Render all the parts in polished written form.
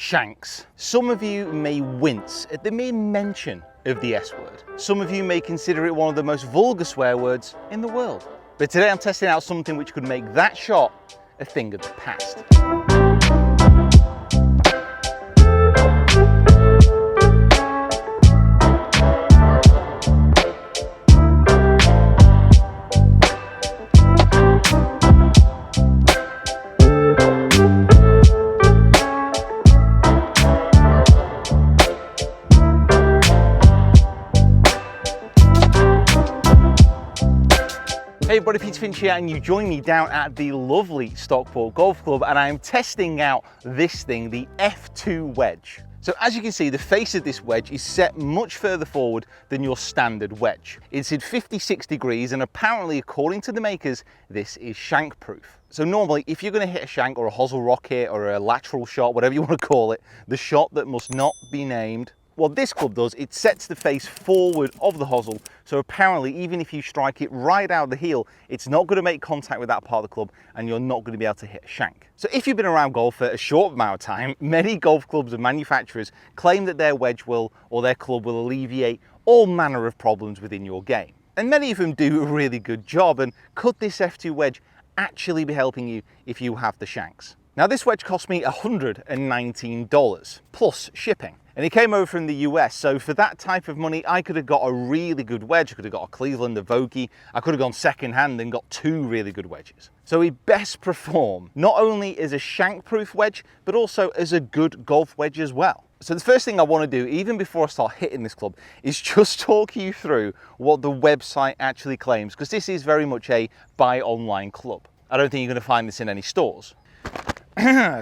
Shanks. Some of you may wince at the mere mention of the S word. Some of you may consider it one of the most vulgar swear words in the world. But today I'm testing out something which could make that shot a thing of the past. Hey everybody, Peter Finch here, and you join me down at the lovely Stockport Golf Club, and I am testing out this thing, the F2 Wedge. So as you can see, the face of this wedge is set much further forward than your standard wedge. It's at 56 degrees, and apparently, according to the makers, this is shank proof. So normally, if you're going to hit a shank or a hosel rocket or a lateral shot, whatever you want to call it, the shot that must not be named, what this club does, it sets the face forward of the hosel, so apparently even if you strike it right out of the heel, it's not going to make contact with that part of the club and you're not going to be able to hit a shank. So if you've been around golf for a short amount of time, many golf clubs and manufacturers claim that their wedge will, or their club will alleviate all manner of problems within your game. And many of them do a really good job, and could this F2 wedge actually be helping you if you have the shanks? Now this wedge cost me $119 plus shipping. And it came over from the US, so for that type of money, I could have got a really good wedge. I could have got a Cleveland, a Vokey. I could have gone second hand and got two really good wedges. So it best perform not only as a shank-proof wedge, but also as a good golf wedge as well. So the first thing I want to do, even before I start hitting this club, is just talk you through what the website actually claims, because this is very much a buy online club. I don't think you're going to find this in any stores.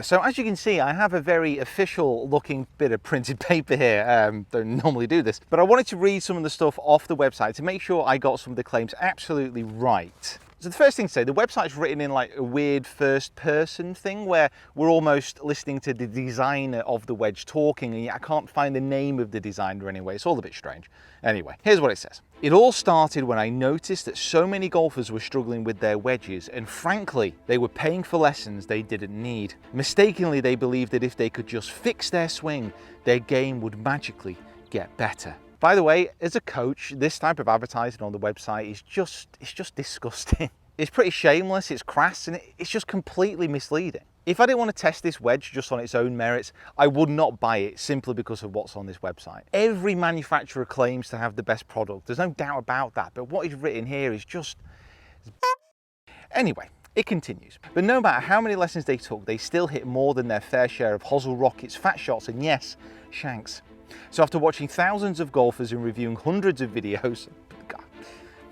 So as you can see, I have a very official looking bit of printed paper here. Don't normally do this, but I wanted to read some of the stuff off the website to make sure I got some of the claims absolutely right. So the first thing to say, the website's written in like a weird first person thing where we're almost listening to the designer of the wedge talking, and yet I can't find the name of the designer anyway. It's all a bit strange. Anyway, here's what it says. It all started when I noticed that so many golfers were struggling with their wedges, and frankly, they were paying for lessons they didn't need. Mistakenly, they believed that if they could just fix their swing, their game would magically get better. By the way, as a coach, this type of advertising on the website is just disgusting. It's pretty shameless, it's crass, and it's just completely misleading. If I didn't want to test this wedge just on its own merits, I would not buy it simply because of what's on this website. Every manufacturer claims to have the best product. There's no doubt about that, but what is written here is just... Anyway, it continues. But no matter how many lessons they took, they still hit more than their fair share of hosel rockets, fat shots, and yes, shanks. So after watching thousands of golfers and reviewing hundreds of videos, God,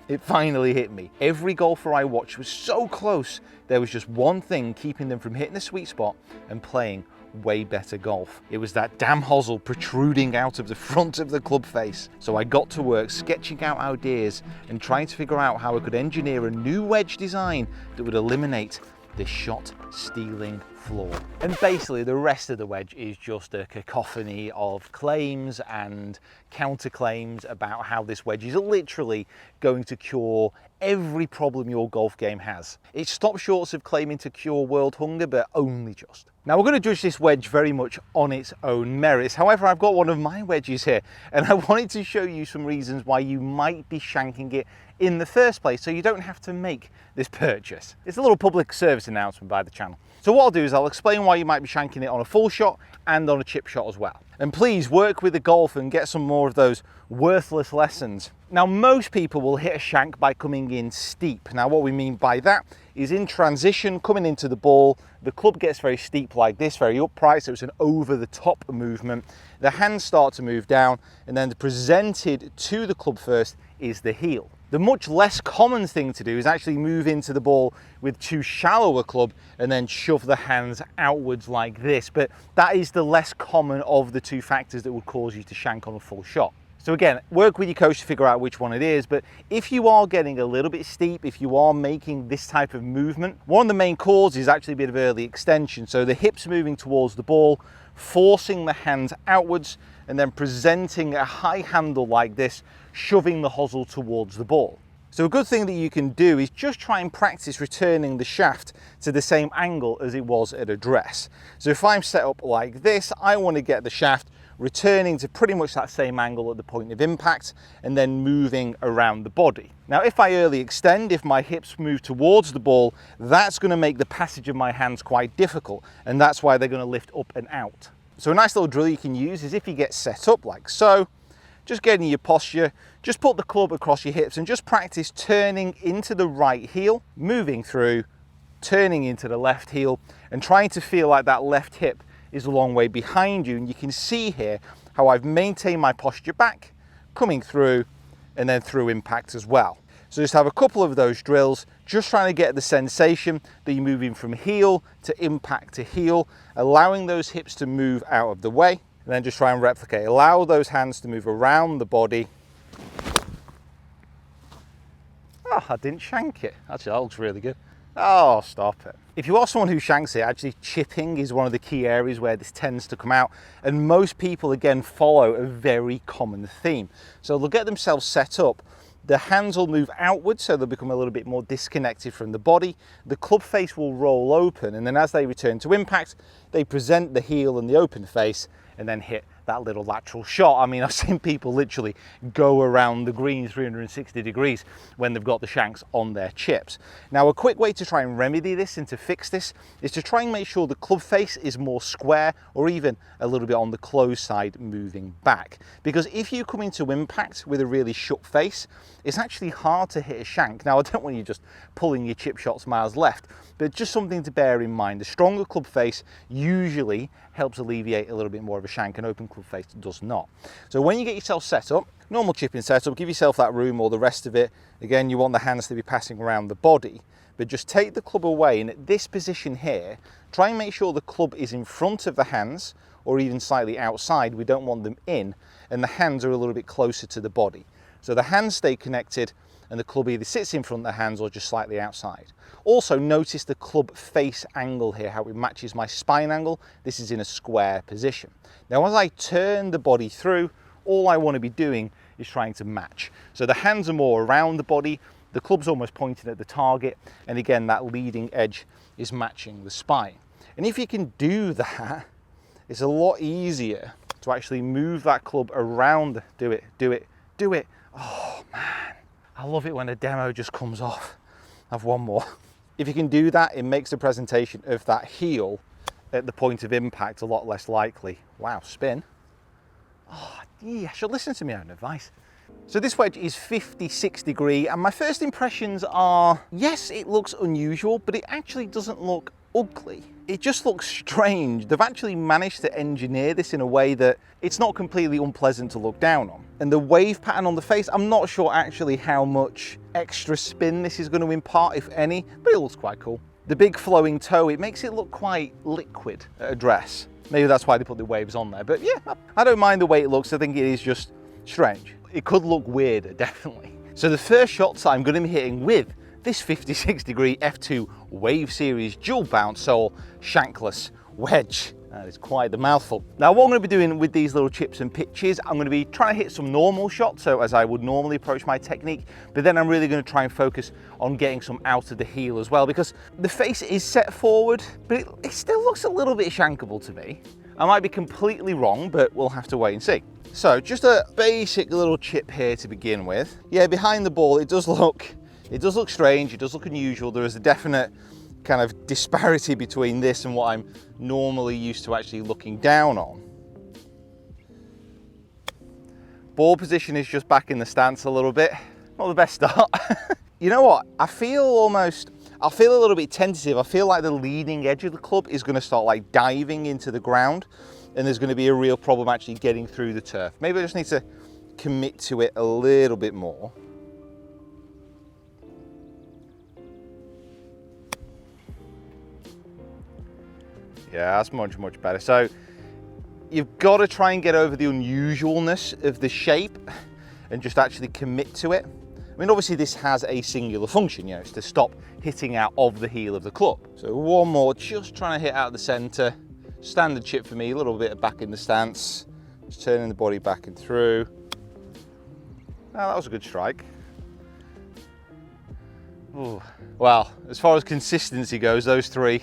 it finally hit me. Every golfer I watched was so close, there was just one thing keeping them from hitting the sweet spot and playing way better golf. It was that damn hosel protruding out of the front of the club face. So I got to work sketching out ideas and trying to figure out how I could engineer a new wedge design that would eliminate this shot stealing flaw. And basically the rest of the wedge is just a cacophony of claims and counterclaims about how this wedge is literally going to cure every problem your golf game has. It stops short of claiming to cure world hunger, but only just. Now we're going to judge this wedge very much on its own merits. However, I've got one of my wedges here, and I wanted to show you some reasons why you might be shanking it in the first place, so you don't have to make this purchase. It's a little public service announcement by the channel. So what I'll do is I'll explain why you might be shanking it on a full shot and on a chip shot as well. And please work with the golf and get some more of those worthless lessons. Now most people will hit a shank by coming in steep. Now what we mean by that is in transition, coming into the ball, the club gets very steep like this, very upright, so it's an over the top movement. The hands start to move down, and then presented to the club first is the heel. The much less common thing to do is actually move into the ball with too shallow a club and then shove the hands outwards like this, but that is the less common of the two factors that would cause you to shank on a full shot. So again, work with your coach to figure out which one it is, but if you are getting a little bit steep, if you are making this type of movement, one of the main causes is actually a bit of early extension. So the hips moving towards the ball, forcing the hands outwards, and then presenting a high handle like this, shoving the hosel towards the ball. So a good thing that you can do is just try and practice returning the shaft to the same angle as it was at address. So if I'm set up like this, I want to get the shaft returning to pretty much that same angle at the point of impact and then moving around the body. Now, if I early extend, if my hips move towards the ball, that's going to make the passage of my hands quite difficult, and that's why they're going to lift up and out. So a nice little drill you can use is if you get set up like so, just getting your posture, just put the club across your hips and just practice turning into the right heel, moving through, turning into the left heel, and trying to feel like that left hip is a long way behind you. And you can see here how I've maintained my posture back, coming through, and then through impact as well. So just have a couple of those drills, just trying to get the sensation that you're moving from heel to impact to heel, allowing those hips to move out of the way, and then just try and replicate. Allow those hands to move around the body. Oh, I didn't shank it. Actually, that looks really good. Oh, stop it. If you are someone who shanks it, actually chipping is one of the key areas where this tends to come out. And most people, again, follow a very common theme. So they'll get themselves set up. The hands will move outwards, so they'll become a little bit more disconnected from the body. The club face will roll open, and then as they return to impact, they present the heel and the open face and then hit that little lateral shot. I mean, I've seen people literally go around the green 360 degrees when they've got the shanks on their chips. Now, a quick way to try and remedy this and to fix this is to try and make sure the club face is more square or even a little bit on the closed side moving back. Because if you come into impact with a really shut face, it's actually hard to hit a shank. Now, I don't want you just pulling your chip shots miles left, but just something to bear in mind. The stronger club face usually helps alleviate a little bit more of a shank, and open club face does not. So when you get yourself set up, normal chipping setup, give yourself that room or the rest of it. Again, you want the hands to be passing around the body, but just take the club away, and at this position here, try and make sure the club is in front of the hands or even slightly outside. We don't want them in, and the hands are a little bit closer to the body. So the hands stay connected and the club either sits in front of the hands or just slightly outside. Also notice the club face angle here, how it matches my spine angle. This is in a square position. Now as I turn the body through, all I want to be doing is trying to match. So the hands are more around the body, the club's almost pointing at the target, and again that leading edge is matching the spine. And if you can do that, it's a lot easier to actually move that club around. Do it, do it, do it. Oh man, I love it when a demo just comes off. I have one more. If you can do that, it makes the presentation of that heel at the point of impact a lot less likely. Wow, spin. Oh, yeah, I should listen to my own advice. So this wedge is 56 degree, and my first impressions are, yes, it looks unusual, but it actually doesn't look ugly. It just looks strange. They've actually managed to engineer this in a way that it's not completely unpleasant to look down on. And the wave pattern on the face, I'm not sure actually how much extra spin this is going to impart, if any, but it looks quite cool. The big flowing toe, it makes it look quite liquid at address. Maybe that's why they put the waves on there, but yeah, I don't mind the way it looks. I think it is just strange. It could look weirder, definitely. So the first shots I'm going to be hitting with this 56 degree F2 Wave Series dual bounce sole shankless wedge. That is quite the mouthful. Now what I'm going to be doing with these little chips and pitches, I'm going to be trying to hit some normal shots, so as I would normally approach my technique, but then I'm really going to try and focus on getting some out of the heel as well, because the face is set forward, but it still looks a little bit shankable to me. I might be completely wrong, but we'll have to wait and see. So just a basic little chip here to begin with. Yeah, behind the ball, it does look strange, it does look unusual. There is a definite kind of disparity between this and what I'm normally used to actually looking down on. Ball position is just back in the stance a little bit. Not the best start. You know what? I feel a little bit tentative. I feel like the leading edge of the club is going to start like diving into the ground, and there's going to be a real problem actually getting through the turf. Maybe I just need to commit to it a little bit more. Yeah, that's much, much better. So you've got to try and get over the unusualness of the shape and just actually commit to it. I mean, obviously this has a singular function, you know, it's to stop hitting out of the heel of the club. So one more, just trying to hit out the center. Standard chip for me, a little bit back in the stance. Just turning the body back and through. Now that was a good strike. Ooh. Well, as far as consistency goes, those three,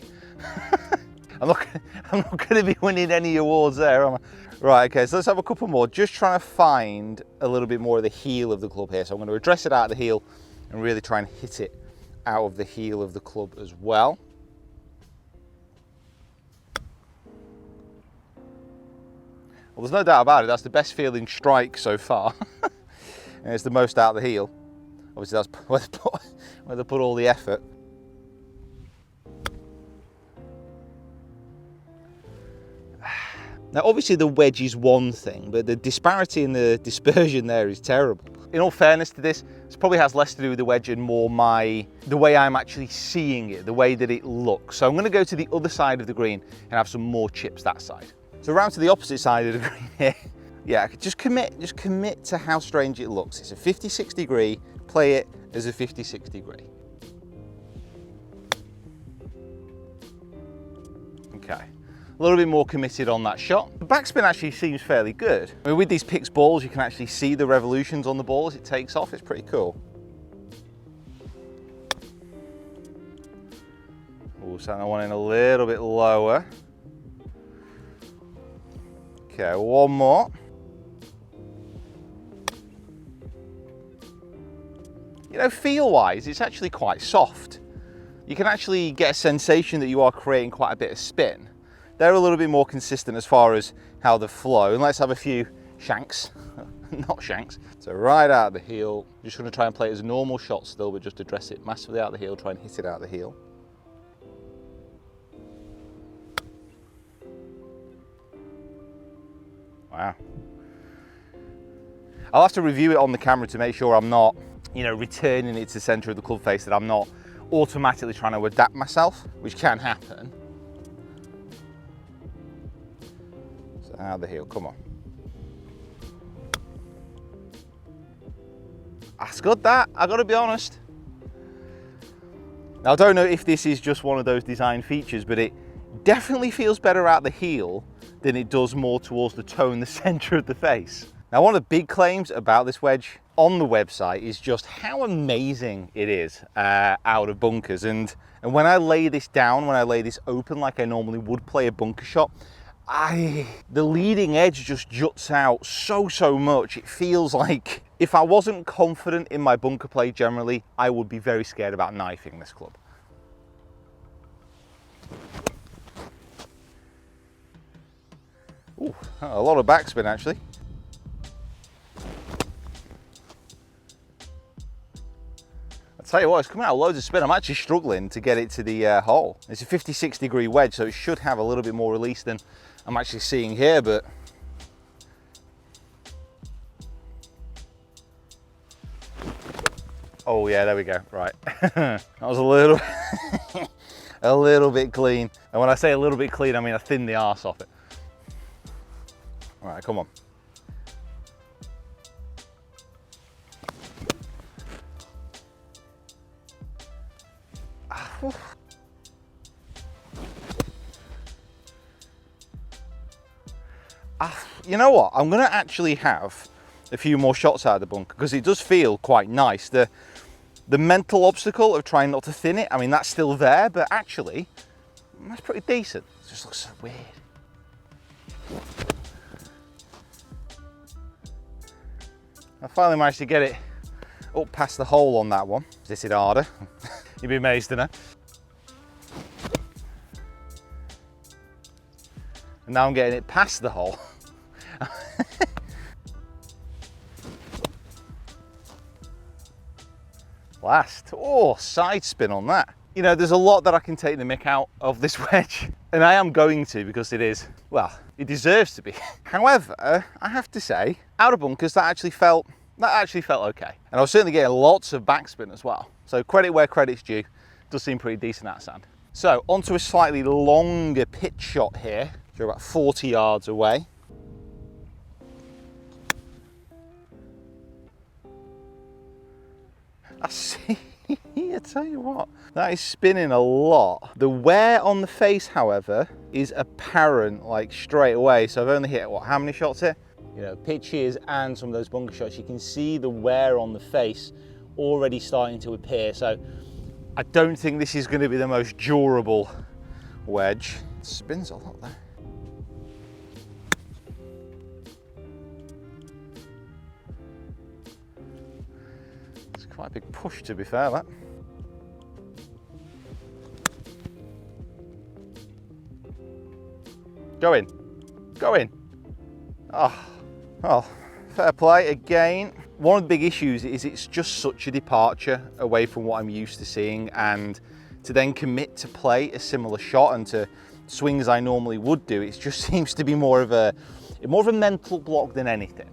I'm not going to be winning any awards there, am I? Right, okay, so let's have a couple more. Just trying to find a little bit more of the heel of the club here. So I'm going to address it out of the heel and really try and hit it out of the heel of the club as well. Well, there's no doubt about it, that's the best feeling strike so far. And it's the most out of the heel. Obviously that's where they put all the effort. Now obviously the wedge is one thing, but the disparity in the dispersion there is terrible. In all fairness to this probably has less to do with the wedge and more the way I'm actually seeing it, the way that it looks. So I'm going to go to the other side of the green and have some more chips that side. So around to the opposite side of the green here. Yeah, just commit to how strange it looks. It's a 56 degree, play it as a 56 degree. Okay. A little bit more committed on that shot. The backspin actually seems fairly good. I mean, with these Pix balls, you can actually see the revolutions on the ball as it takes off. It's pretty cool. We'll send that one in a little bit lower. Okay, one more. You know, feel-wise, it's actually quite soft. You can actually get a sensation that you are creating quite a bit of spin. They're a little bit more consistent as far as how they flow. And let's have a few shanks, not shanks. So right out of the heel, just going to try and play it as a normal shot still, but just address it massively out of the heel, try and hit it out of the heel. Wow. I'll have to review it on the camera to make sure I'm not, you know, returning it to the center of the club face, that I'm not automatically trying to adapt myself, which can happen. So out of the heel, come on. That's good, that, I gotta be honest. Now I don't know if this is just one of those design features, but it definitely feels better out the heel than it does more towards the toe in the center of the face. Now, one of the big claims about this wedge on the website is just how amazing it is out of bunkers. And when I lay this down, when I lay this open like I normally would play a bunker shot, the leading edge just juts out so much. It feels like if I wasn't confident in my bunker play generally, I would be very scared about knifing this club. Ooh, a lot of backspin actually. I'll tell you what, it's coming out loads of spin. I'm actually struggling to get it to the hole. It's a 56 degree wedge, so it should have a little bit more release than I'm actually seeing here, but oh yeah, there we go, right. That was a little, a little bit clean. And when I say a little bit clean, I mean I thinned the arse off it. All right, come on. You know what? I'm going to actually have a few more shots out of the bunker because it does feel quite nice. The mental obstacle of trying not to thin it, I mean, that's still there, but actually, that's pretty decent. It just looks so weird. I finally managed to get it up past the hole on that one. This is harder. You'd be amazed to know. And now I'm getting it past the hole. Last. Oh, side spin on that. You know, there's a lot that I can take the mick out of this wedge, and I am going to because it is, well, it deserves to be. However, I have to say, out of bunkers, that actually felt okay. And I was certainly getting lots of backspin as well. So credit where credit's due. Does seem pretty decent out of sand. So onto a slightly longer pitch shot here. You're about 40 yards away. I see, I tell you what, that is spinning a lot. The wear on the face, however, is apparent like straight away. So I've only hit, what, how many shots here? You know, pitches and some of those bunker shots, you can see the wear on the face already starting to appear. So I don't think this is going to be the most durable wedge. It spins a lot there. It's quite a big push, to be fair, that. Go in. Go in. Oh, well, fair play again. One of the big issues is it's just such a departure away from what I'm used to seeing, and to then commit to play a similar shot and to swing as I normally would do, it just seems to be more of a mental block than anything.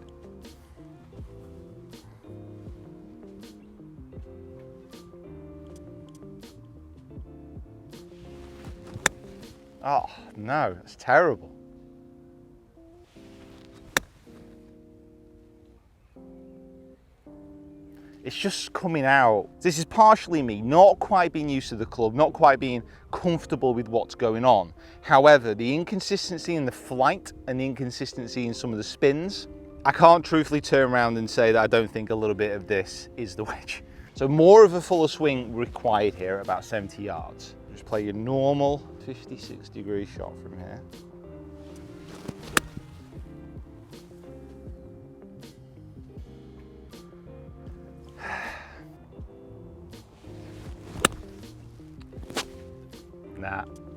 Oh no, that's terrible. It's just coming out. This is partially me not quite being used to the club, not quite being comfortable with what's going on. However, the inconsistency in the flight and the inconsistency in some of the spins, I can't truthfully turn around and say that I don't think a little bit of this is the wedge. So more of a fuller swing required here at about 70 yards. Just play your normal 56-degree shot from here.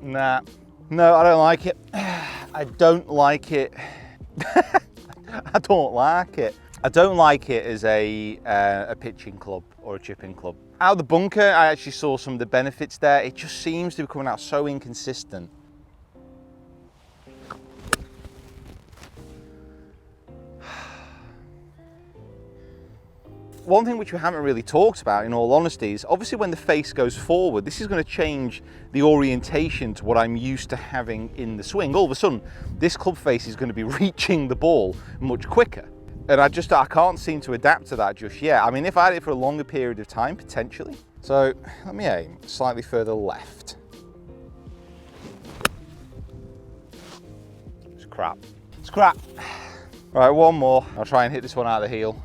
Nah, no, I don't like it. I don't like it. I don't like it. I don't like it as a pitching club or a chipping club. Out of the bunker, I actually saw some of the benefits there. It just seems to be coming out so inconsistent. One thing which we haven't really talked about, in all honesty, is obviously when the face goes forward, this is going to change the orientation to what I'm used to having in the swing. All of a sudden, this club face is going to be reaching the ball much quicker. And I can't seem to adapt to that just yet. I mean, if I had it for a longer period of time, potentially. So let me aim slightly further left. It's crap. It's crap. Right, one more. I'll try and hit this one out of the heel.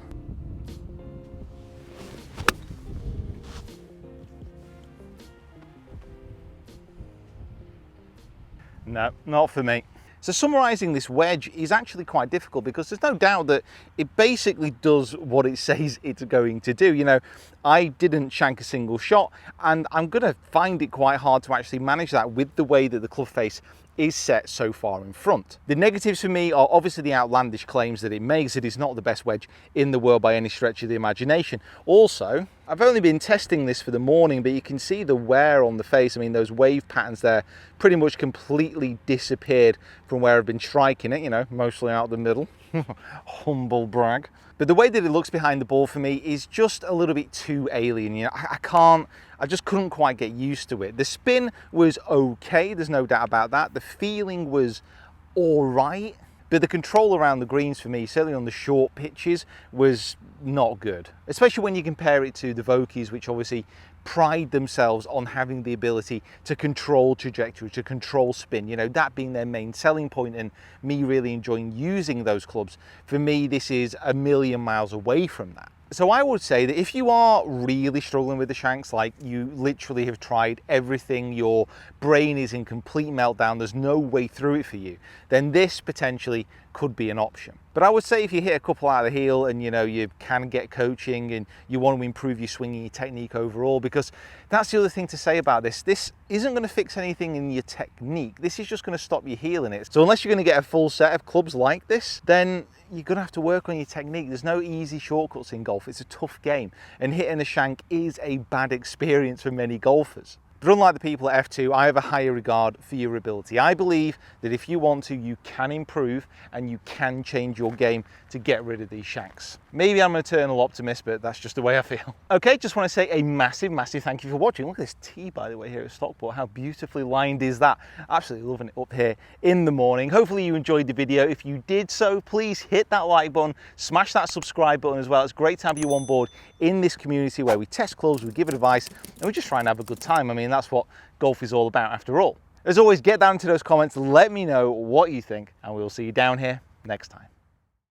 No, not for me. So summarising this wedge is actually quite difficult because there's no doubt that it basically does what it says it's going to do. You know, I didn't shank a single shot, and I'm going to find it quite hard to actually manage that with the way that the club face is set so far in front. The negatives for me are obviously the outlandish claims that it makes. It is not the best wedge in the world by any stretch of the imagination. Also, I've only been testing this for the morning, but you can see the wear on the face. I mean, those wave patterns there pretty much completely disappeared from where I've been striking it, you know, mostly out the middle. Humble brag. But the way that it looks behind the ball for me is just a little bit too alien. You know, I just couldn't quite get used to it. The spin was okay, there's no doubt about that. The feeling was all right, but the control around the greens for me, certainly on the short pitches, was not good. Especially when you compare it to the Vokeys, which obviously pride themselves on having the ability to control trajectory, to control spin, you know, that being their main selling point, and me really enjoying using those clubs. For me, this is a million miles away from that. So I would say that if you are really struggling with the shanks, like you literally have tried everything, your brain is in complete meltdown, there's no way through it for you, then this potentially could be an option. But I would say if you hit a couple out of the heel and you know you can get coaching and you want to improve your swinging, your technique overall, because that's the other thing to say about this. This isn't going to fix anything in your technique. This is just going to stop you healing it. So unless you're going to get a full set of clubs like this, then you're going to have to work on your technique. There's no easy shortcuts in golf. It's a tough game, and hitting a shank is a bad experience for many golfers. But unlike the people at F2, I have a higher regard for your ability. I believe that if you want to, you can improve and you can change your game to get rid of these shanks. Maybe I'm an eternal optimist, but that's just the way I feel. Okay, just want to say a massive, massive thank you for watching. Look at this tee, by the way, here at Stockport. How beautifully lined is that? Absolutely loving it up here in the morning. Hopefully you enjoyed the video. If you did so, please hit that like button, smash that subscribe button as well. It's great to have you on board in this community where we test clubs, we give advice, and we just try and have a good time. I mean, that's what golf is all about after all. As always, get down to those comments, let me know what you think, and we'll see you down here next time.